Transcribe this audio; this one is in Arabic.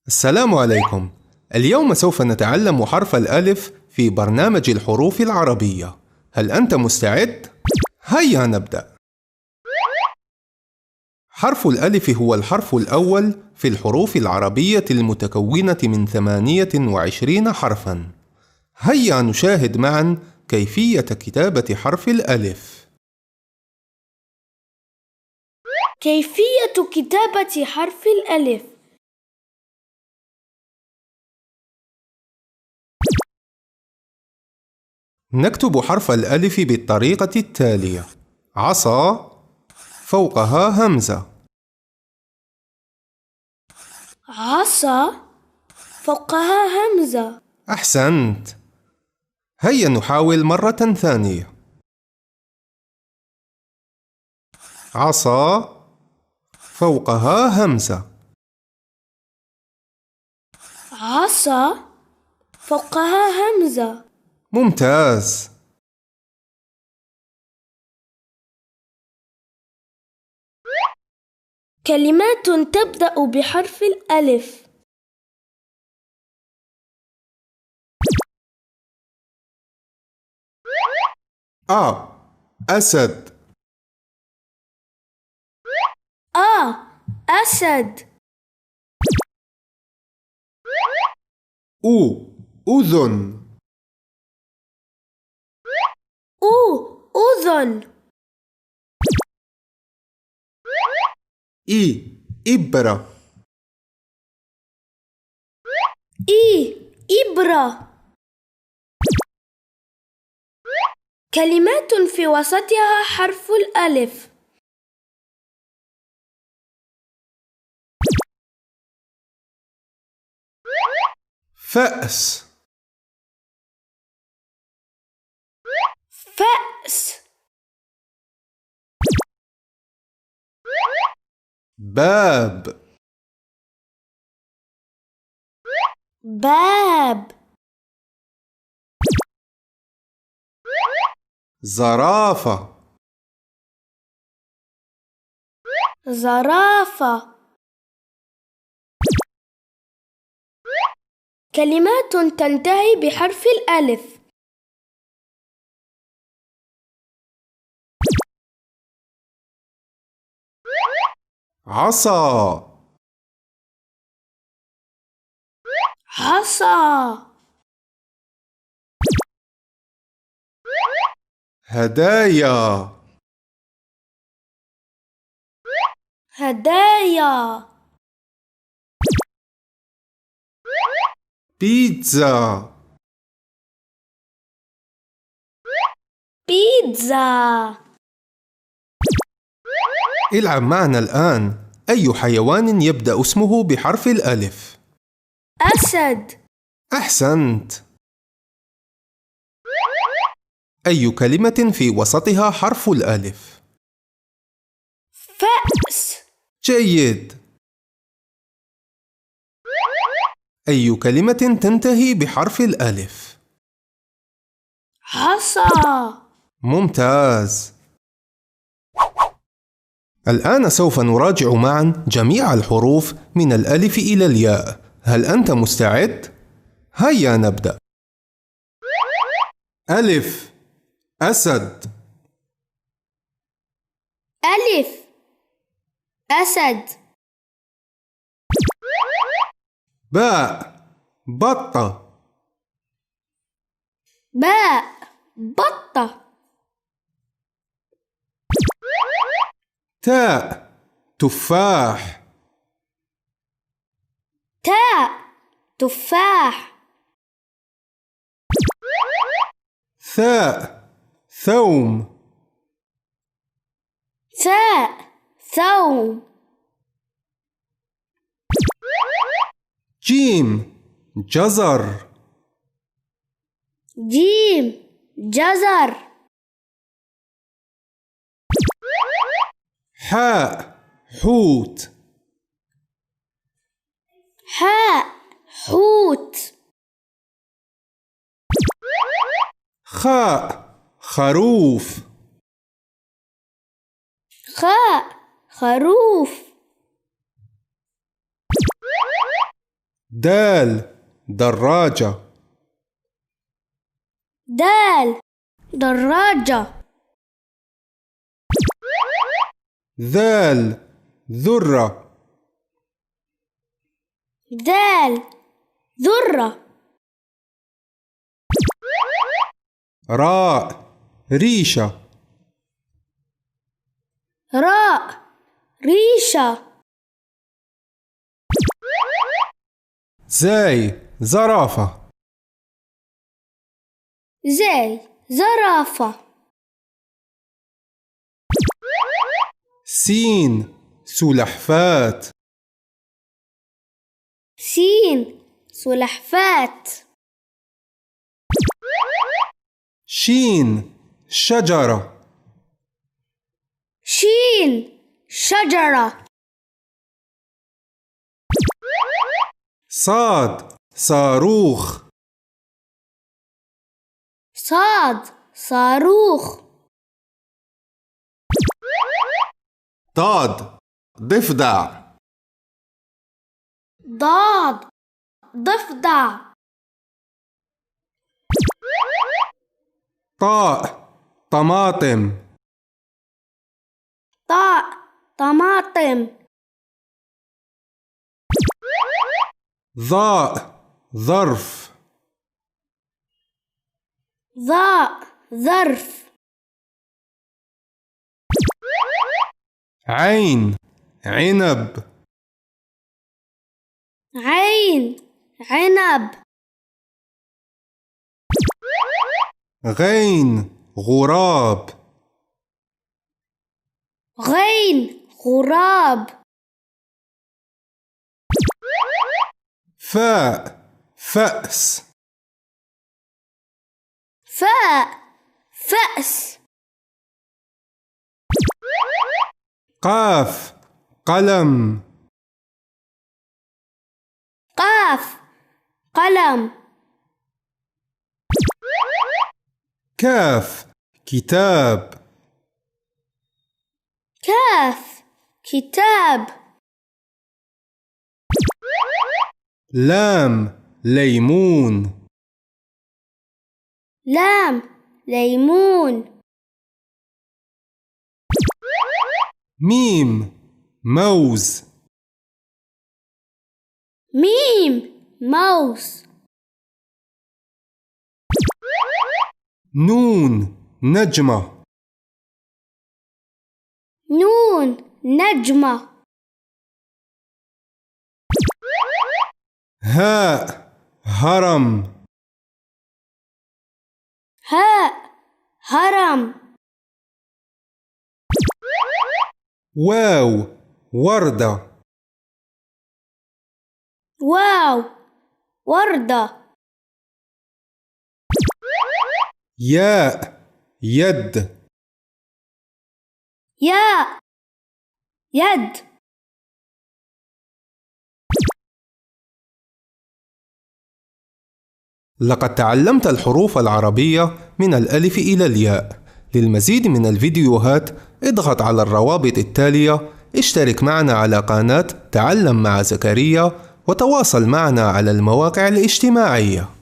السلام عليكم. اليوم سوف نتعلم حرف الألف في برنامج الحروف العربية. هل أنت مستعد؟ هيا نبدأ. حرف الألف هو الحرف الأول في الحروف العربية المتكونة من 28 حرفاً. هيا نشاهد معاً كيفية كتابة حرف الألف. كيفية كتابة حرف الألف. نكتب حرف الألف بالطريقة التالية: عصا، فوقها همزة. عصا، فوقها همزة. أحسنت. هيا نحاول مرة ثانية. عصا، فوقها همزة. عصا، فوقها همزة. ممتاز. كلمات تبدأ بحرف الألف. أسد. أسد. أذن. أذن. إبرة. إبرة. كلمات في وسطها حرف الألف. فأس. فأس. باب. باب. زرافة. زرافة. كلمات تنتهي بحرف الألف. عصا. عصا. هدايا. هدايا. بيتزا. بيتزا. العب معنا الآن. أي حيوان يبدأ اسمه بحرف الألف؟ أسد. أحسنت. أي كلمة في وسطها حرف الألف؟ فأس. جيد. أي كلمة تنتهي بحرف الألف؟ عصا. ممتاز. الآن سوف نراجع معا جميع الحروف من الألف إلى الياء. هل أنت مستعد؟ هيا نبدأ. ألف: أسد. ألف: أسد. باء: بطة. باء: بطة. تاء: تفاح. تاء: تفاح. ثاء: ثوم. ثاء: ثوم. جيم: جزر. جيم: جزر. حاء: حوت. حاء: حوت. خاء: خروف. خاء: خروف. دال دراجة. دال دراجة. ذال ذرة. دال ذرة. راء ريشة. راء ريشة. زاي زرافة. زي زرافة. سين سلحفات. سين سلحفات. شين شجرة. شين شجرة. صاد صاروخ. صاد صاروخ. ضاد ضفدع. ضاد ضفدع. طاء طماطم. طاء طماطم. ظاء ظرف. ظاء ظرف. عين عنب. عين عنب. غين غراب. غين غراب. فاء فأس. فاء فأس. قاف قلم. قاف قلم. كاف كتاب. كاف كتاب. لام ليمون. لام ليمون. ميم موز. ميم موز. نون نجمة. نون نجمة. هاء هرم. هاء هرم. واو وردة. واو وردة. ياء يد. ياء يد. لقد تعلمت الحروف العربية من الألف إلى الياء. للمزيد من الفيديوهات اضغط على الروابط التالية، اشترك معنا على قناة تعلم مع زكريا، وتواصل معنا على المواقع الاجتماعية.